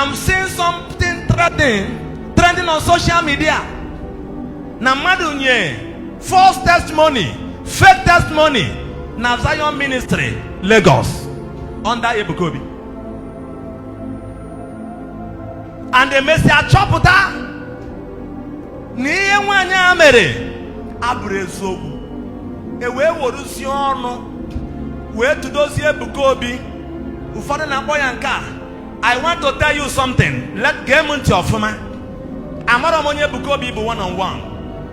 I'm seeing something trending on social media. Na madunye false testimony, fake testimony. Na Zion Ministry, Lagos, under Ebuka Obi. And the Messiah Choputa niye nwanya mere abrezogu ewe worusi onu we tudozi Ebuka Obi ufọdụ na akpọ ya nke a. I want to tell you something. Let game into your phone. Amara m onye Ebuka Obi bụ one on one.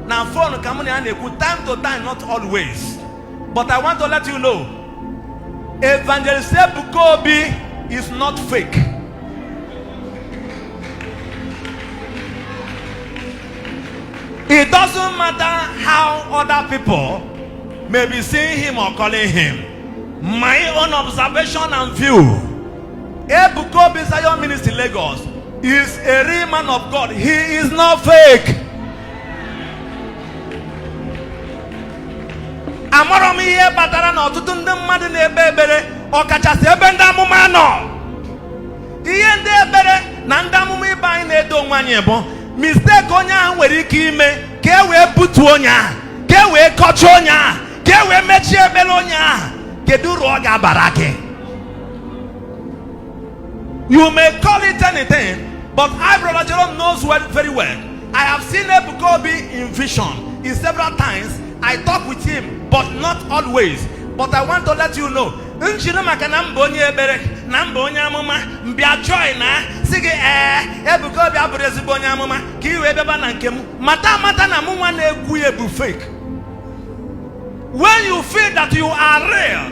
Na phone ka mụ na ya na-ekwu time to time, not always. But I want to let you know, Evangelist Ebuka Obi is not fake. It doesn't matter how other people may be seeing him or calling him. My own observation and view, Ebuka Obi Zion Ministry Lagos is a real man of God. He is not fake. Amara m ihe batara na ọtụtụ ndị mmadụ na-ebe ebere ọkachasị ebe ndị amụma nọ. Ihe ndị ebere na ndị amụma ibe anyị na-edo onwe anyị bụ mistake onye ahụ nwere ike ime ka e wee butu onye ahụ, ka e wee kọcha onye ahụ, ka e wee mechie ebere onye ahụ. Kedu uru ọ ga-abara gị? You may call it anything, but Bro.Jerome knows very well. I have seen Ebuka Obi in vision in several times. I talk with him, but not always. But I want to let you know, njiri maka na mba onye ebere na mba onye amụma mbịa join na sị gị Ebuka Obi abụrụ ezigbo onye amụma ka i wee bịaba na nke m mata na mụ nwa na-ekwu ya bụ fake. When you feel that you are real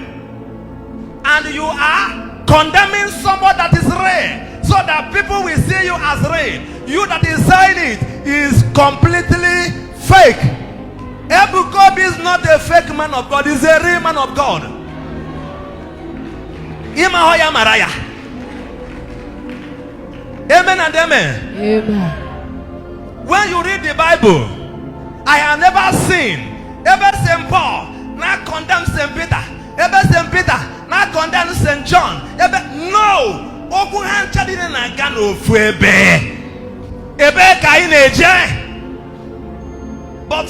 and you are condemning someone that is real, so that people will see you as real, you that is saying it is completely fake. Ebuka Obi is not a fake man of God, he's a real man of God. Imahoya Maraya. Amen and amen. Amen. When you read the Bible, I have never seen ever St. Paul not condemn St. Peter, ever St. Peter not condemn St. John, ever no. Okuhan chadine na gano fuebe. Ebe kaineje. But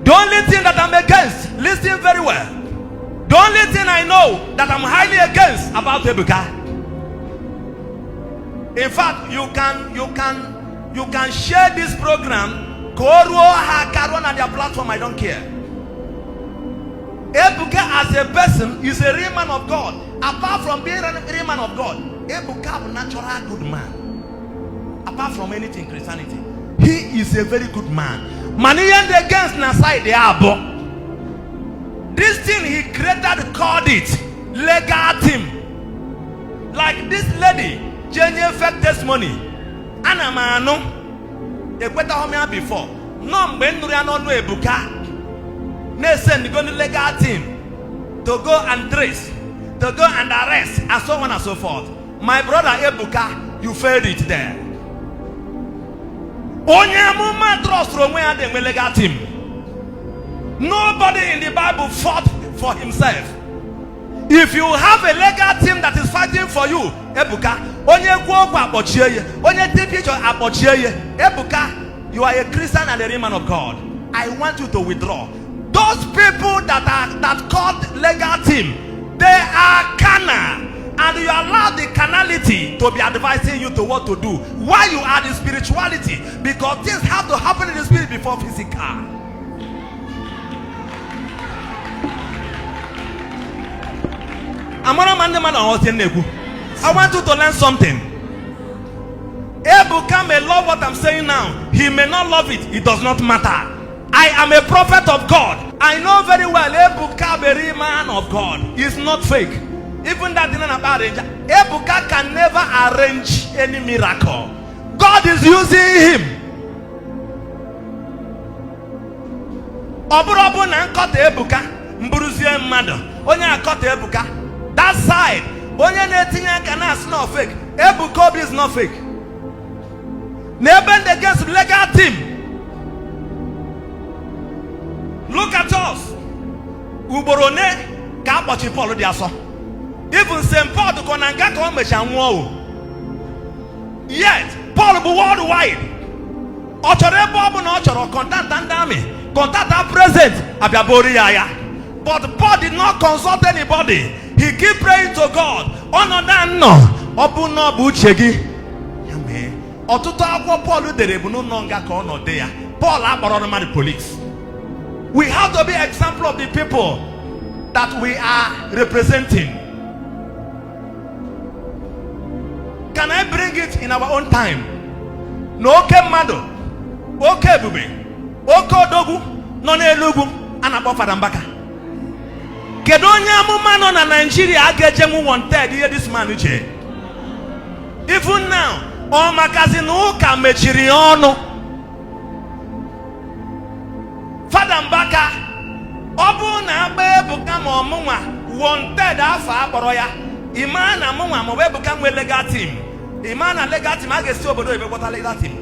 the only thing that I'm against, listen very well. The only thing I know that I'm highly against about Ebuka. In fact, you can share this program. Koruo Hakarwan at their platform, I don't care. Ebuka as a person is a real man of God. Apart from being a real man of God, Ebuka is a natural good man. Apart from anything Christianity, he is a very good man. Manian against Nasai the Abo. This thing he created, called it legal team. Like this lady, genuine fake testimony. Anamano, ekweta homia before. No mbenuriano no Ebuka. Ne send go to legal team to go and trace, to go and arrest, and so on and so forth. My brother Ebuka, you failed it there. Onyamuma trust from where they legal team. Nobody in the Bible fought for himself. If you have a legal team that is fighting for you, Ebuka, onye kwa apochieye, onye teach apochieye, Ebuka, you are a Christian and a real man of God. I want you to withdraw. Those people that called legal team, they are carnal. And you allow the carnality to be advising you to what to do. Why you are the spirituality? Because things have to happen in the spirit before physical. I want you to learn something. Ebuka may love what I'm saying now. He may not love it. It does not matter. I am a prophet of God. I know very well Ebuka, a real man of God, is not fake. Even that didn't arrange. Ebuka can never arrange any miracle. God is using him. Oburobu na nkota Ebuka, mburuzie mmadụ. Onye akota Ebuka. That side, onye na-etinye aka na asị not fake. Ebuka Obi is not fake. N'ebe against legal team. Look at us. Uborone ka akpọchi Paul dị asọ. Even St. Paul to Konanga come worldwide. Contact and army, contact our president, but Paul did not consult anybody. He keep praying to God. Paul police. We have to be example of the people that we are representing. Can I bring it in our own time? No mado, okay bube, oko dogu, no ne lugu, anabo fadambaka. Kedonya mumano na Nigeria agejemu wanted here this man uche. Even now, o makazinu ka mechiriono. Fadambaka, obu na Ebuka Omunwa wanted afa aboroya. Imana Munwa mo Ebuka nwe legal team. Imana legal team agesi obodo ebe kwata legal team.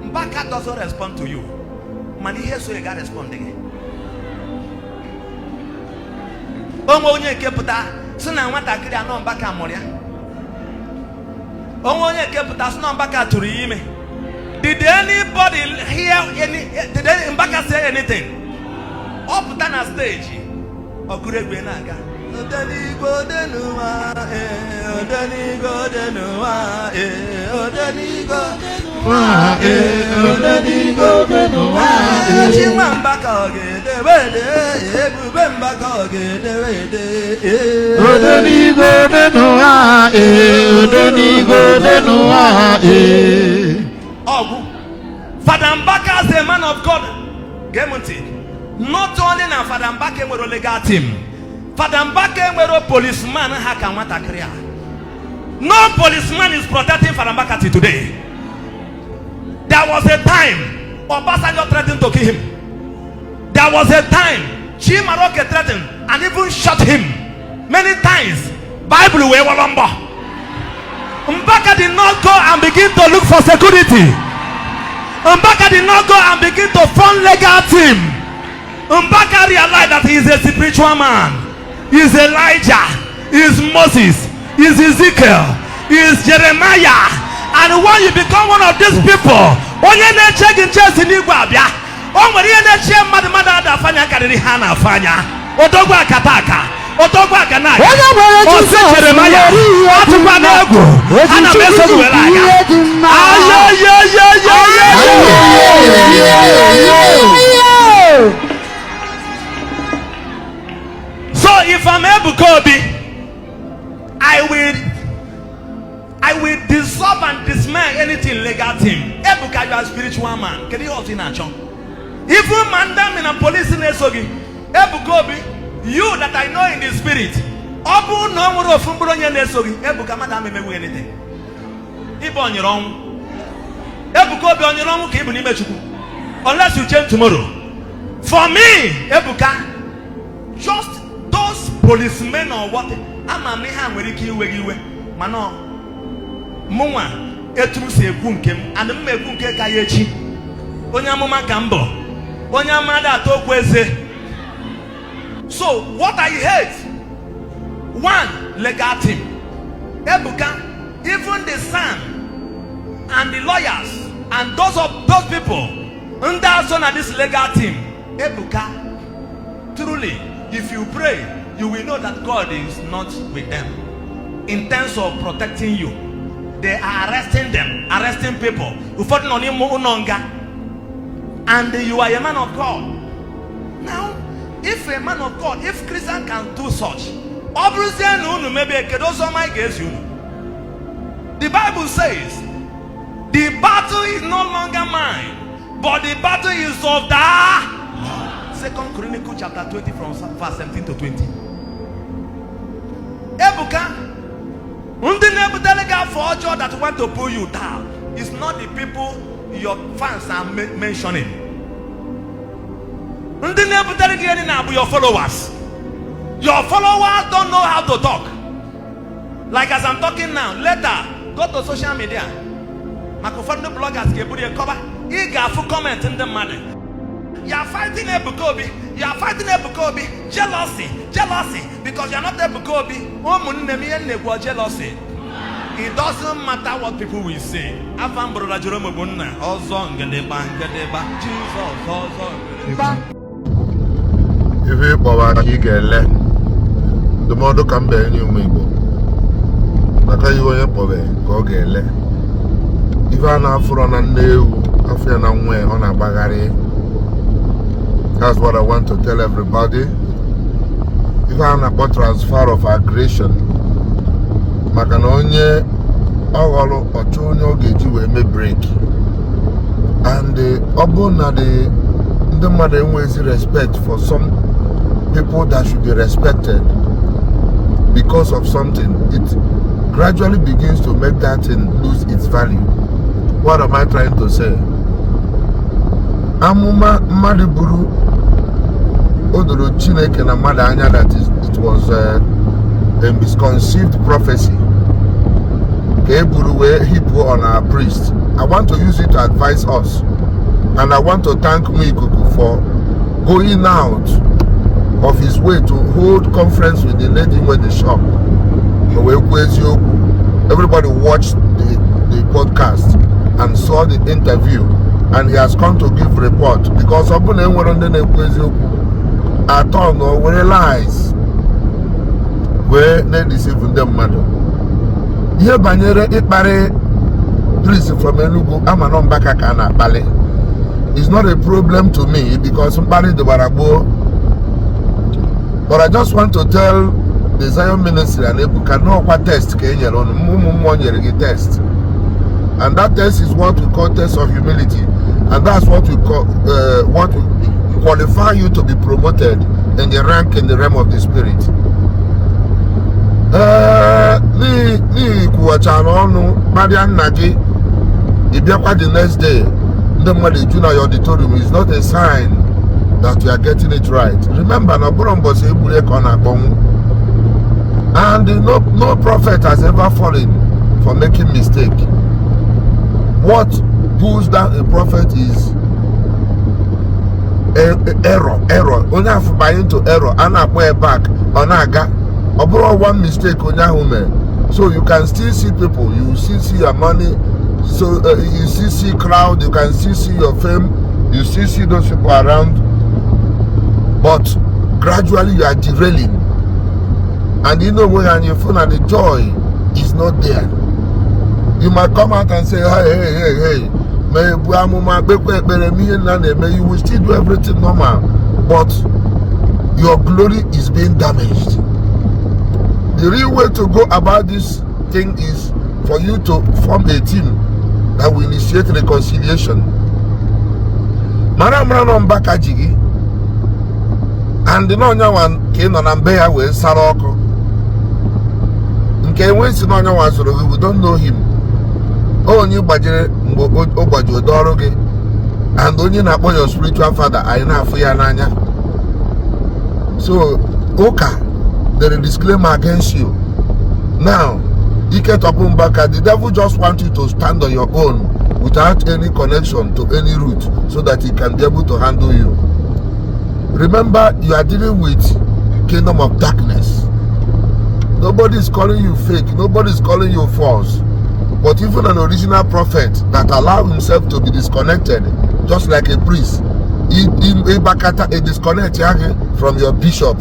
Mbaka doesn't respond to you. Man here so you got responding. Onwe onye keputa sina nwata kiri ano Mbaka amoria. Onwe onye keputa sina Mbaka turu ime. Did anybody hear did Mbaka say anything? Up on a stage. Okuregwe naga. Odani go denuwa, odani go denuwa, odani go denuwa, odani go denuwa. Chimambaka ogede wede, ebubembaka ogede wede. Odani go denuwa, odani go denuwa. Ogu, Father Mbaka as a man of God, Gemunti. Not only na Father Mbaka were a legal team. Father Mbaka were a policeman. No policeman is protecting Father Mbaka till today. There was a time Obasanjo threatened to kill him. There was a time Chimaroke threatened and even shot him many times. Bible we were lumber. Mbaka did not go and begin to look for security. Mbaka did not go and begin to form legal team. Mbaka realized that he is a spiritual man. He is Elijah. He is Moses. He is Ezekiel. He is Jeremiah. And when you become one of these people, when you check in church in Igwabia, when you check Mother Fanya Karihana Fanya, Otogwa Kataka, Otogwa Kanaka, Jeremiah, Atupanego, and a message with So if I'm Ebuka Obi, I will dissolve and dismay anything legal team. Ebuka, you are a spiritual man. Can you also in a chunk? Even mandam in a police in Esogi, Ebuka Obi, you that I know in the spirit, Obu no more of Fumbronya Nesogi, Ebuka madam may do anything. If on your own, Ebuka Obi on your own, unless you change tomorrow. For me, Ebuka, just those policemen or what? I'm a man where you Mano Mwa Etu se Bunkem and the Mekunke Kayechi Onyamoma Gambo Onyamada Tokweze. So what I hate, one legal team, Ebuka, even the son and the lawyers and those people under son of this legal team, Ebuka, truly, if you pray, you will know that God is not with them. In terms of protecting you, they are arresting them, arresting people. And you are a man of God. Now, if a man of God, if Christian can do such, the Bible says, the battle is no longer mine, but the battle is of the 2 Chronicles chapter 20 from verse 17 to 20. Ebuka, for joy that want to pull you down, it's not the people your fans are mentioning. Your followers. Your followers don't know how to talk. Like as I'm talking now, later, go to social media. Microphone bloggers get a cover. You got full comment in the money. You are fighting Ebuka Obi. You are fighting Ebuka Obi. Jealousy. Jealousy. Because you are not Ebuka Obi. Jealousy. It doesn't matter what people will say. Evang Bro.Jerome and Fr Nwebe. Jesus. If you power, you get left. The mother can be any Igbo. But you want your power, go get left. If I na for on a new, I feel na way on a bagari. That's what I want to tell everybody. If I na about transfer of aggression, Makanonye, all or Chonyo Geji will me break. And the Obona the mother ways respect for some people that should be respected because of something. It gradually begins to make that thing lose its value. What am I trying to say? Amuma Madiburu Odoro Chineke na Madanya, that it was a misconceived prophecy. Keburu where he put on our priest. I want to use it to advise us. And I want to thank Mikuku for going out of his way to hold conference with the lady with the shop. Everybody watched the podcast and saw the interview, and he has come to give report because I don't know where lies where they deceive them mother. Here Banyere Ipare priest from Enugu Amanon Bakakana Bale. It's not a problem to me because somebody the Barabo. But I just want to tell the Zion ministry and Ebuka no what test Kenya on test. And that test is what we call test of humility. And that's what we call what we qualify you to be promoted in the rank in the realm of the spirit. Ni kuwachano Marian Nagi, the next day. The money junior auditorium is not a sign that we are getting it right. Remember, and no prophet has ever fallen for making mistake. What pulls down a prophet is error. Only have buy into error and I way back on aga. One mistake on your. So you can still see people, you still see your money. So you still see crowd, you can still see your fame, you still see those people around, but gradually you are derailing. And you know when your phone and the joy is not there. You might come out and say, hey, you will still do everything normal, but your glory is being damaged. The real way to go about this thing is for you to form a team that will initiate reconciliation. Maramranon Bakajigi and the Nonya one came on Ambea with Saroko. Okay, when Sinonya was, we don't know him. Oh, new budget, Obajo Doroge, and only about your spiritual father, I know for Yananya. So, Oka, there is a disclaimer against you. Now, the devil just wants you to stand on your own without any connection to any root so that he can be able to handle you. Remember, you are dealing with kingdom of darkness. Nobody is calling you fake, nobody is calling you false. But even an original prophet that allowed himself to be disconnected, just like a priest, he disconnect from your bishop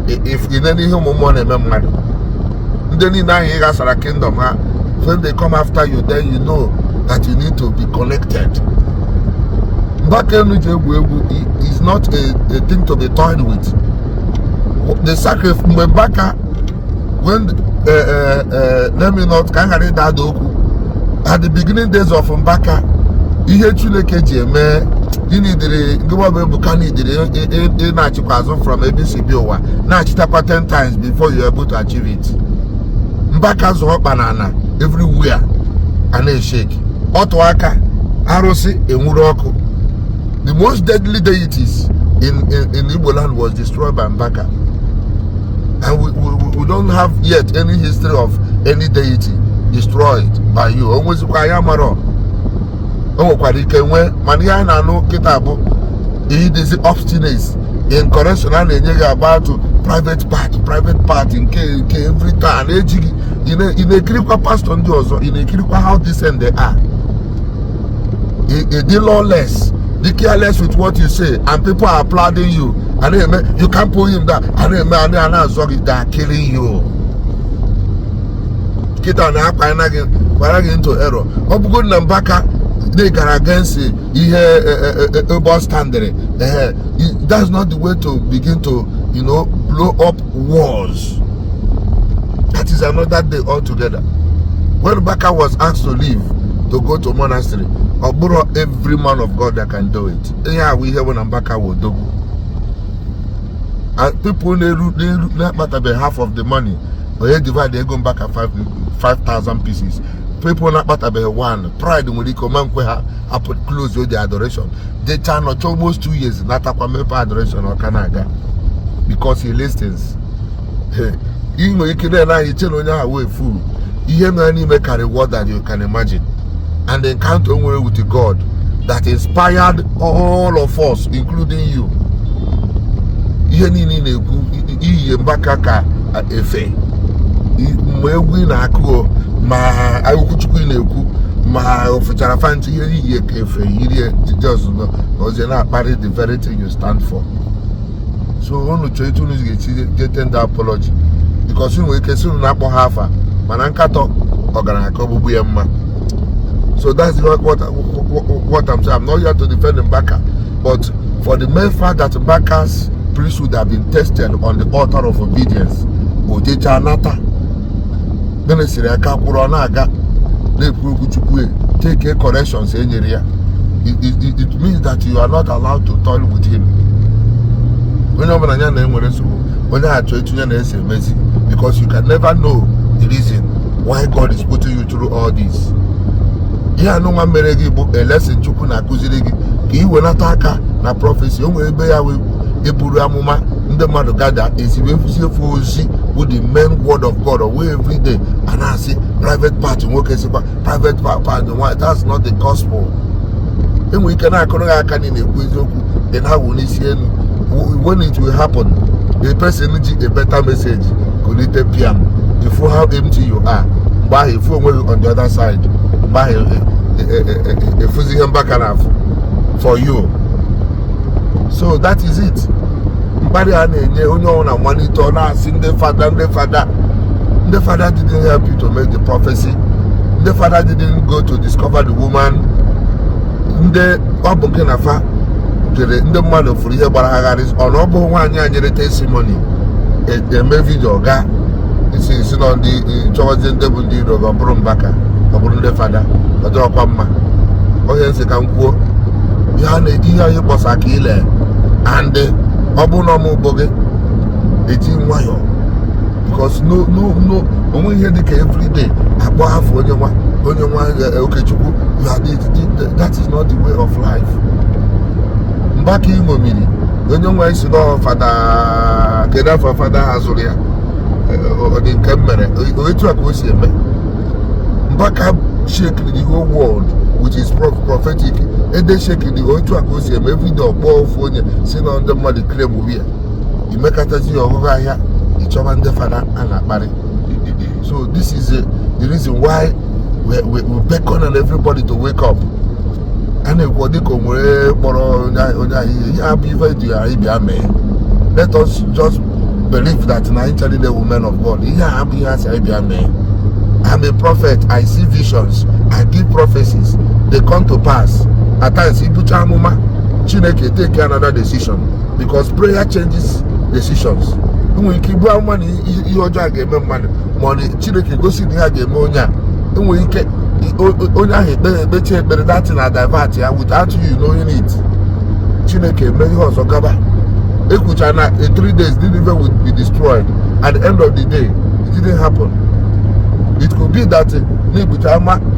if in any human money. Then in that kingdom, when they come after you, then you know that you need to be connected. Is not a thing to be toyed with. The sacrifice when let me not at the beginning days of Mbaka, from ABCBOA. Now 10 times before you're able to achieve it. Mbaka's banana everywhere and a shake. Otwaka, Arosi, and Muroko. The most deadly deities in Igbo land was destroyed by Mbaka. And we don't have yet any history of any deity destroyed by you. Almost Kayamaro. Oh, Kwarike, Maniana no Kitabo. He is obstinate in correction and about to private part in every time in a critical pastor and also in a critical how decent they are. They lawless, they careless with what you say, and people are applauding you, and then you can't pull him down, and then they are killing you. Kita na akwa into error. Obugo Nambaka they are against Igbo standard. That's not the way to begin to, you know, blow up wars. That is another day altogether. When Baka was asked to leave to go to monastery, every man of God that can do it. Yeah, we hear when Baka will do. And people they not matter half of the money. They divide, they go back at 5,000 pieces. People not about one. Pride when they come and close with the adoration. They turn not almost 2 years. Not a adoration or Canada because he listens. You know you can tell on your way fool. You make a reward that you can imagine, and encounter with God that inspired all of us, including you. Ma ayukuchukwu na-ekwu ma ofechara fanti ihe kefe iri just because you not marry the very thing you stand for. So onu choi tunu get the apology because you can soon na akpo hafa mana nkato ogana akobubu ya mma. So that's what I'm saying. I'm not here to defend Mbaka, but for the mere fact that Mbaka's priesthood have been tested on the altar of obedience, ojecha anata. Take corrections. It means that you are not allowed to toil with him. Because you can never know the reason why God is putting you through all this. Yeah, no one may give a lesson to Kunakuzigi. He will not attack na prophecy. The man of God that is with the main word of God away every day, and I see private part private part. That's not the gospel. Then we cannot then how will see when it will happen? The person needs a better message. Could it appear if you how empty you are, buy a phone on the other side, buy a physical back enough for you. So that is it. The father didn't help you to make the prophecy. The father didn't go to discover the woman. The man of Free Baragaris on Obo one testimony. A video guy is on the chosen devil deed of a Brumbaka, a Brunde father, a drop of man. Oh, yes, I can quote. You was a killer and Obunomo Boge, 18 wire. Because no, when we hear the every day, that is not the way of life. Back in Momini, when you want to know Father Kedafa Father Azuria, or the camera, or to a question, back up shaking the whole world, which is prophetic. And they shaking the whole question every door, ball phone, sitting on the muddy claim over here. You make a taxi over here, each of the father and marry. So this is the reason why we beckon on everybody to wake up. And let us just believe that naturally the woman of God. I'm a prophet, I see visions, I give prophecies, they come to pass. At times, Chineke take another decision because prayer changes decisions. When you keep money, you get money. Chineke go see the game when you get that thing divert without you knowing it. Chineke many horse or gaba. 3 days deliver will be destroyed. At the end of the day, it didn't happen. It could be that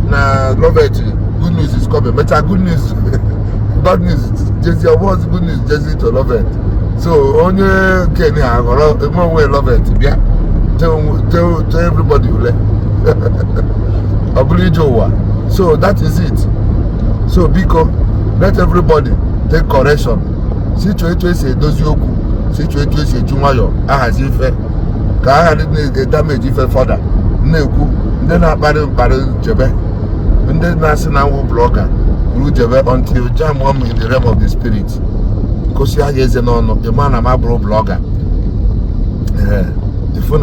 na love it. Good news is coming. Better good news. Bad news. Just your words. Good news. Just to love it. So only can way love it. Yeah. Tell everybody you So that is it. So because let everybody take correction. Situation say does you situation esi eji nwayọ ahazi ife ka agha dị damage ife fọda na-ekwu ndị na-akparị mkparị jebe ndị na-asị na nwụ blọga buru jebe until jam in the realm of the spirit kosi ahịa eze n'ọnụ ịma na ma bụrụ blọga ifu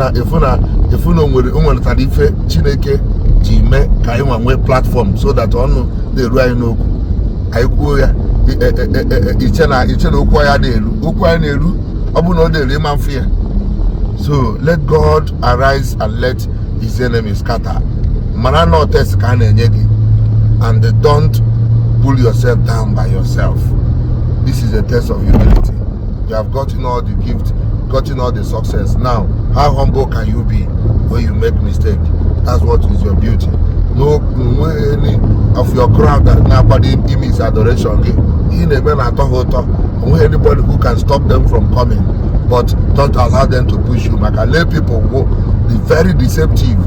na onwere tara ife Chineke ji mee ka anyị nwee platform so that ọnụ na-eru anyị n'okwu anyị kwuo ya iche na okwu anyị na-eru okwu anyị na-eru ọ bụ na ọ na-eru ịma mfe ya. So let God arise and let his enemies scatter. Mana no test ka na-enye gị, and don't pull yourself down by yourself. This is a test of humility. You have gotten all the gift, gotten all the success. Now, how humble can you be when you make mistake? That's what is your beauty. No any of your crowd that nobody give his adoration. Anybody who can stop them from coming, but don't allow them to push you. I can let people go. The very deceptive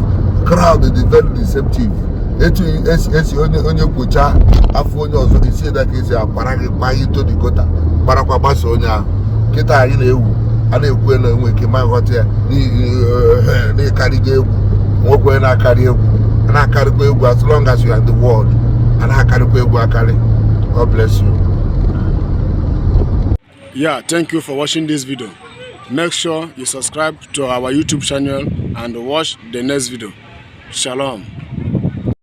crowd is very deceptive. Onye kucha afọ onye ọzọ isi that is akwara gị kpa into the gota parakwa gbasa onye ahụ kịta anyị na-ewu a na-ekwu na enwe ike ma ghọta ya na-akarịgo egwu nwekwe na-akarị egwu na-akarịkwa egwu as long as you are the world a na-akarịkwa egwu akarị. God bless you. Yeah, thank you for watching this video. Make sure you subscribe to our YouTube channel and watch the next video. Shalom.